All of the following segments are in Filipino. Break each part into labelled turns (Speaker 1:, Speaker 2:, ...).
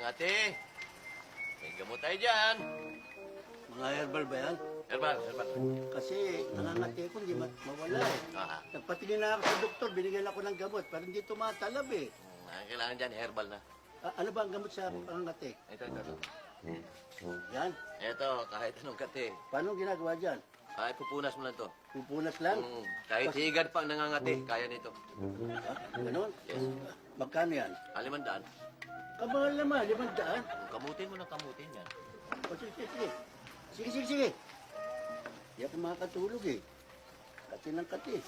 Speaker 1: Nangangati. May gamot tayo dyan.
Speaker 2: Mga herbal ba yan?
Speaker 1: Herbal, herbal.
Speaker 2: Kasi nangangati ko, hindi mawala eh.
Speaker 1: Ah,
Speaker 2: Nagpatingin na ako sa doktor, binigyan ako ng gamot, pero hindi tumatalab eh.
Speaker 1: ang kailangan dyan, herbal na.
Speaker 2: Ano ba ang gamot sa pangangati?
Speaker 1: Ito.
Speaker 2: Yan.
Speaker 1: Ito, kahit anong kati.
Speaker 2: Paano ginagawa dyan?
Speaker 1: Ay, pupunas mo lang to.
Speaker 2: Pupunas lang?
Speaker 1: Kahit higad pa ang nangangati, kaya nito.
Speaker 2: Ganon?
Speaker 1: Yes.
Speaker 2: Magkano yan?
Speaker 1: 500.
Speaker 2: Kamahal naman, 500.
Speaker 1: Kamutin mo ng kamutin yan.
Speaker 2: O, sige. Sige. Hindi ako makakatulog eh. Kati ng kati.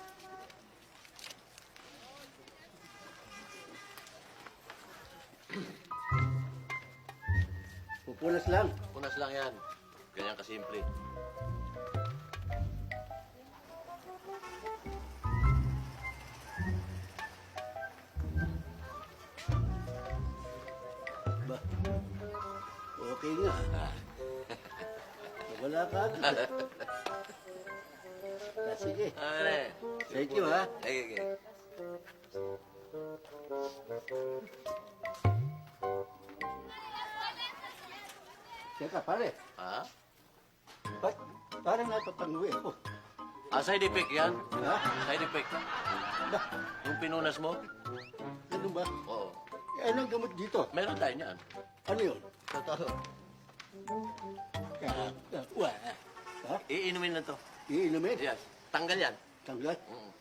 Speaker 2: Pupunas lang.
Speaker 1: Punas lang yan. Ganyan kasimple.
Speaker 2: Ba? Okay nga. Wala ka agad. Sige.
Speaker 1: Ano?
Speaker 2: Thank you, ha?
Speaker 1: Okay.
Speaker 2: Teka, pare.
Speaker 1: Ha?
Speaker 2: Parang napapanguwi ako.
Speaker 1: Side effect yan.
Speaker 2: Ha?
Speaker 1: Side effect.
Speaker 2: Ba?
Speaker 1: Yung pinunas mo?
Speaker 2: Ano ba?
Speaker 1: Oo.
Speaker 2: Anong gamot dito?
Speaker 1: Meron tayo niyan.
Speaker 2: Ano yun?
Speaker 1: Totoo.
Speaker 2: Wa. Ha?
Speaker 1: Iinumin lang to.
Speaker 2: Iinumin?
Speaker 1: Yes. Tanggal yan.
Speaker 2: Tanggal?
Speaker 1: Mm.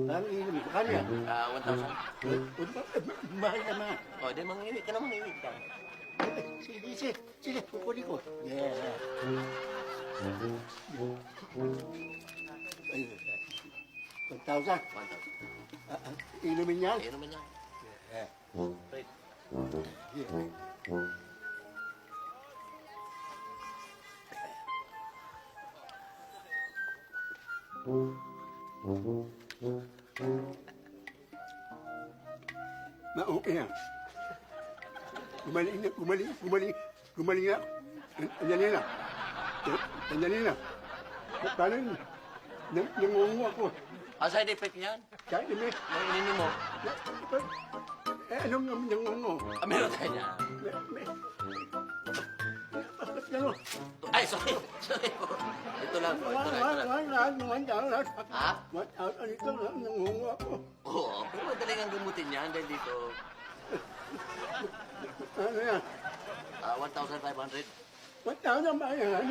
Speaker 2: Parang iinumin. Bakano yan?
Speaker 1: 1,000.
Speaker 2: Mahal naman.
Speaker 1: O, di mangiwit ka na mangiwit ka.
Speaker 2: Sige, kukunin ko. Yeah. Ayun. 1,000.
Speaker 1: 1,000.
Speaker 2: Inumin yan?
Speaker 1: Iinumin yan.
Speaker 2: Yeah.
Speaker 1: Right.
Speaker 2: Okay na. Gumaling na. Andali na. Paano yun? Nangungu ako.
Speaker 1: Side effect yan.
Speaker 2: Kahit may...
Speaker 1: Ininom mo.
Speaker 2: Anong nangungu?
Speaker 1: Meron tayo niyan.
Speaker 2: Bakit gano'n?
Speaker 1: Ay, sorry. Ito lang. Ha?
Speaker 2: Ito lang, nangungu ako.
Speaker 1: Oo, pero madaling ang gamutin yan dahil dito.
Speaker 2: Ano yan?
Speaker 1: 1,500.
Speaker 2: 1,000 ba yan?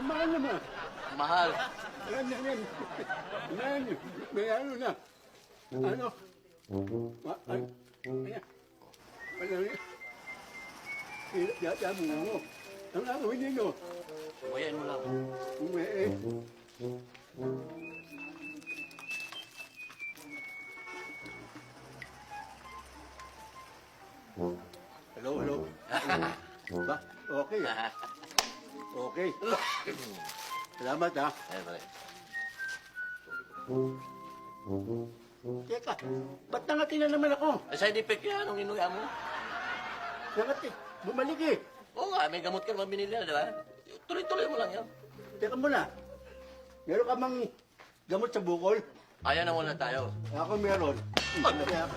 Speaker 2: Mahal naman.
Speaker 1: Mahal.
Speaker 2: Yan. May ano na. Ano? Ayan. Ano yan? Yata mo. Ang gagawin nyo.
Speaker 1: Sumayan mo lang.
Speaker 2: Hello. Ba? Okay. Okay. Salamat ha.
Speaker 1: Ayan, pare.
Speaker 2: Teka, ba't nangati na naman ako?
Speaker 1: Side effect yan, anong inuya mo?
Speaker 2: Nangati, bumalik eh.
Speaker 1: Oo nga, may gamot ka naman binili na, di ba? Tuloy-tuloy mo lang yan.
Speaker 2: Teka muna, meron ka mang gamot sa bukol?
Speaker 1: Ayan na muna tayo.
Speaker 2: Ako meron. Kaya,